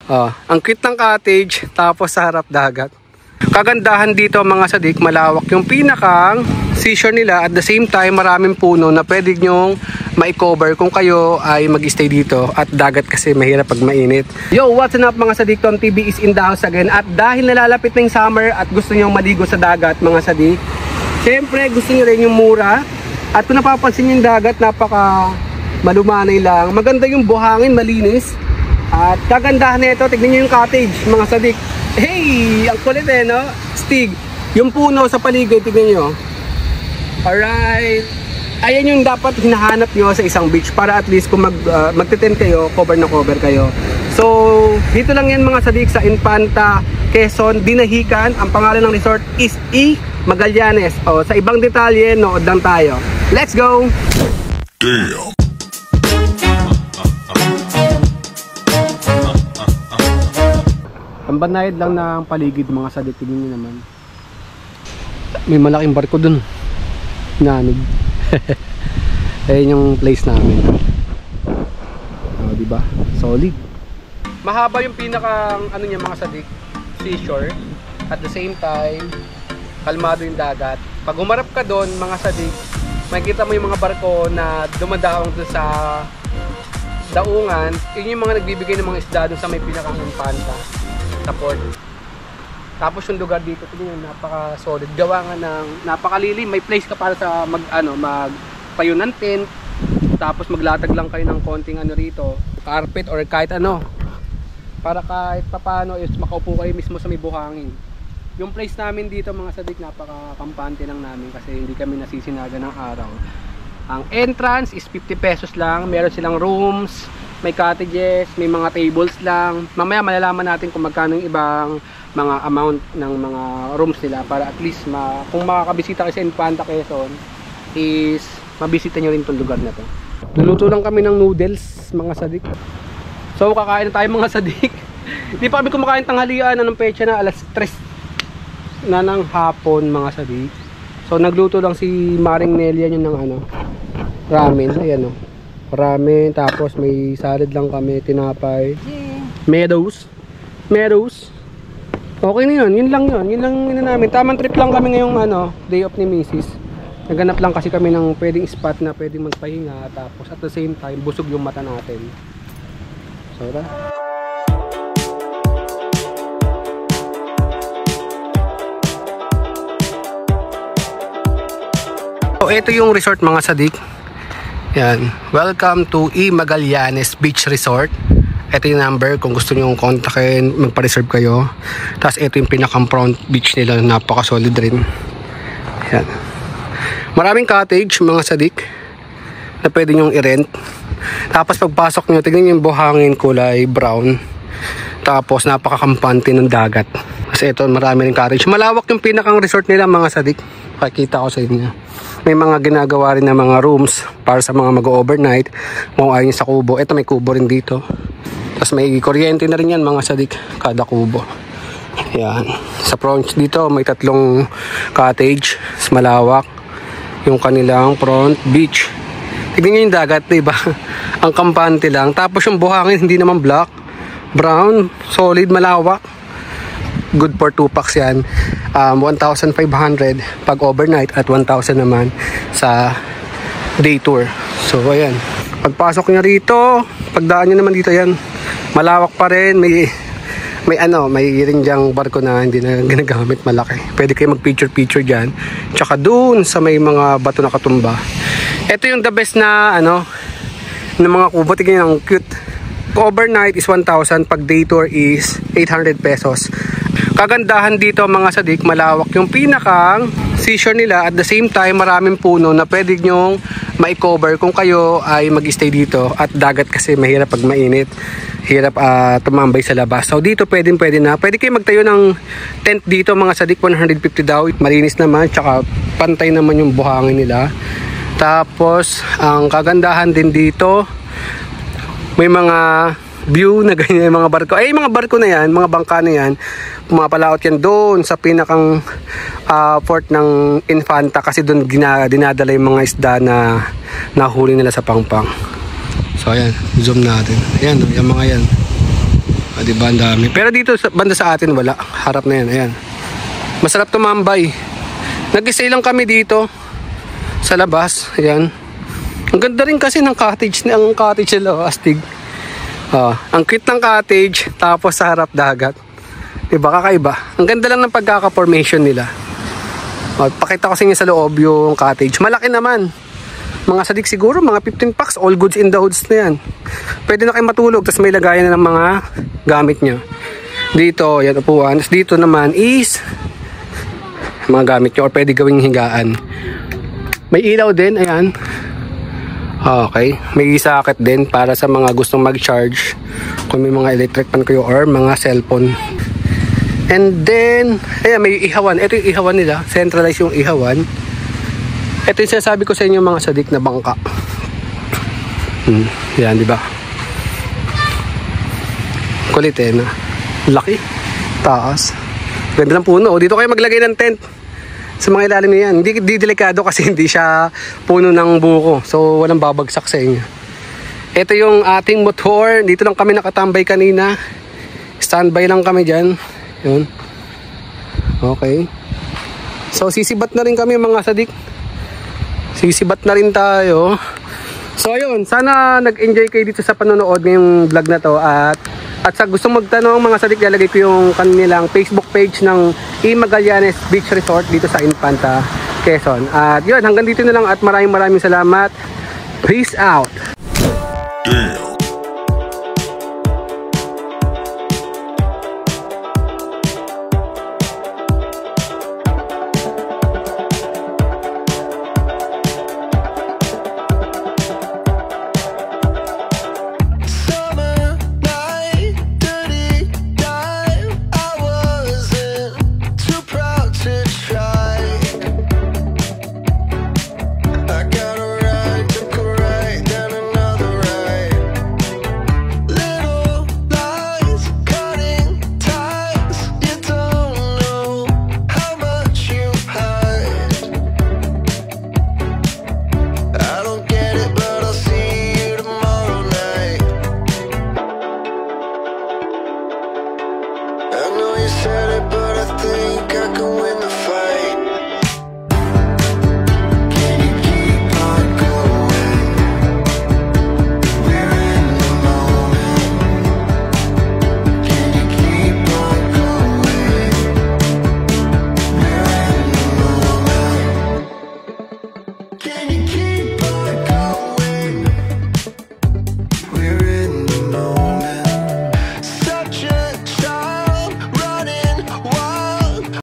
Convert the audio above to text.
Ang cute ng cottage, tapos sa harap dagat. Kagandahan dito mga sadik, malawak yung pinakang seashore nila. At the same time, maraming puno na pwede nyong ma-cover kung kayo ay mag-stay dito. At dagat kasi mahirap pag mainit. Yo, what's up mga sadik? Tom TV is in the house again. At dahil nalalapit na yung summer at gusto nyo maligo sa dagat mga sadik, syempre gusto nyo rin yung mura. At kung napapansin yung dagat, napaka malumanay lang. Maganda yung buhangin, malinis. At kagandahan nito, tignan nyo yung cottage mga sadik. Hey! Ang kulit no? Stig. Yung puno sa paligid, tignan nyo. Alright. Ayan yung dapat hinahanap nyo sa isang beach para at least kung magte-tent kayo, cover na cover kayo. So, dito lang yan mga sadik sa Infanta, Quezon, Dinahican. Ang pangalan ng resort is Magallanes. Sa ibang detalye, nood lang tayo. Let's go! Damn! Ang banayad lang ng paligid mga sadik, tignan nyo naman. May malaking barko dun. Nanig. Ayan yung place namin. Diba? Solid. Mahaba yung pinakang ano niya mga sadik, seashore. At the same time, kalmado yung dagat. Pag humarap ka doon mga sadik, makikita mo yung mga barko na dumadaong doon sa daungan. Yun yung mga nagbibigay ng mga isda doon sa may pinakang Infanta sa port. Tapos yung lugar dito, tingnan, napaka-solid. Gawa nga ng napakalilim. May place ka para sa magpayo ng tent. Tapos maglatag lang kayo ng konting ano rito, carpet or kahit ano. Para kahit papano is makaupo kayo mismo sa may buhangin. Yung place namin dito mga sadik, napaka-kampante lang namin kasi hindi kami nasisinaga ng araw. Ang entrance is 50 pesos lang. Meron silang rooms, may cottages, may mga tables lang. Mamaya malalaman natin kung magkano yung ibang mga amount ng mga rooms nila para at least kung makakabisita kayo sa Infanta Quezon is mabisita nyo rin itong lugar na to. Luluto lang kami ng noodles mga sadik. So kakain na tayo mga sadik. Hindi pa kami kumakain tanghalian. Anong petsa na? Alas 3 na ng hapon mga sadik. So nagluto lang si Maring Nelia yun ng ramen. Ayan o. Ramen, tapos may salad lang kami, tinapay. Meadows. Okay na yun, yun lang namin. Tamang trip lang kami ngayong day off ni Mrs. Naganap lang kasi kami ng pwedeng spot na pwedeng magpahinga. Tapos at the same time, busog yung mata natin. So, ito yung resort mga sadik. Yan. Welcome to Magallanes Beach Resort. Ito yung number kung gusto nyo kontakin, magpa-reserve kayo. Tapos ito yung pinakang front beach nila, napaka-solid rin. Yan. Maraming cottage mga sadik na pwede nyong i-rent. Tapos pagpasok nyo, tignan yung buhangin kulay brown. Tapos napaka-kampante ng dagat. Kasi ito marami rin cottage. Malawak yung pinakang resort nila mga sadik. Pakita ko sa inyo. May mga ginagawa rin na mga rooms para sa mga mag-overnight. Kung ayaw sa kubo. Ito may kubo rin dito. Tapos may kuryente na rin yan mga sadik. Kada kubo. Yan. Sa front dito may 3 cottage. Malawak. Yung kanilang front beach. Tignan nyo yung dagat, diba? Ang kampante lang. Tapos yung buhangin hindi naman black. Brown. Solid, malawak. Good for 2 packs yan. 1,500 pag overnight at 1,000 naman sa day tour. So ayan, pagpasok nyo rito, pagdaan nyo naman dito yan, malawak pa rin. May rin dyang barko na hindi na ginagamit, malaki. Pwede kayo mag picture dyan. Tsaka dun sa may mga bato na katumba. Ito yung the best na ng mga kubo. Tingnan ang cute. Overnight is 1,000, pag day tour is 800 pesos. Kagandahan dito mga sadik, malawak yung pinakang seashore nila. At the same time, maraming puno na pwede nyong ma-cover kung kayo ay mag-stay dito. At dagat kasi mahirap pag mainit. Hirap tumambay sa labas. So dito pwede na. Pwede kayo magtayo ng tent dito mga sadik, 150 daw. Malinis naman, tsaka pantay naman yung buhangin nila. Tapos, ang kagandahan din dito, may mga view na ganyan yung mga barko. Ay, mga barko na yan, mga bangka na yan, pumapalaot yan doon sa pinakang port ng Infanta kasi doon dinadala yung mga isda na nahuli nila sa Pangpang. So ayan, zoom natin. Ayan, yung mga yan. Diba, ang dami. Pero dito sa banda sa atin wala. Harap na yan, ayan. Masarap tumambay. Nag-stay lang kami dito sa labas, ayan. Ang ganda rin kasi ng cottage nila, astig. Ang cute ng cottage, tapos sa harap dagat. Diba, kakaiba. Ang ganda lang ng pagkaka-formation nila. Pakita ko sa inyo sa loob yung cottage. Malaki naman. Mga sadik siguro, mga 15 packs, all goods in the hoods na yan. Pwede na kayo matulog, tapos may lagayan na ng mga gamit nyo. Dito, yan, upuan. Tapos dito naman is mga gamit nyo, or pwede gawing higaan. May ilaw din, ayan. Okay, may socket din para sa mga gustong mag-charge. Kung may mga electric pan kayo or mga cellphone. And then, ayan, may ihawan. Ito yung ihawan nila, centralized yung ihawan. Ito yung sinasabi ko sa inyo mga sadik na bangka. Yan, di ba? Kulit na. Laki. Taas. Ganda ng puno. Dito kayo maglagay ng tent. Sa mga ilalim niyan. Hindi delikado kasi hindi siya puno ng buko. So, walang babagsak sa inyo. Ito yung ating motor. Dito lang kami nakatambay kanina. Standby lang kami dyan. Yun. Okay. So, sisibat na rin kami mga sadik. Sisibat na rin tayo. So ayun, sana nag-enjoy kayo dito sa panonood ngayong vlog na to. At sa gustong magtanong mga sadik, lalagay ko yung kanilang Facebook page ng E. Magallanes Beach Resort dito sa Infanta, Quezon. At yun, hanggang dito na lang at maraming salamat. Peace out. Damn. Said it, but I think I can win.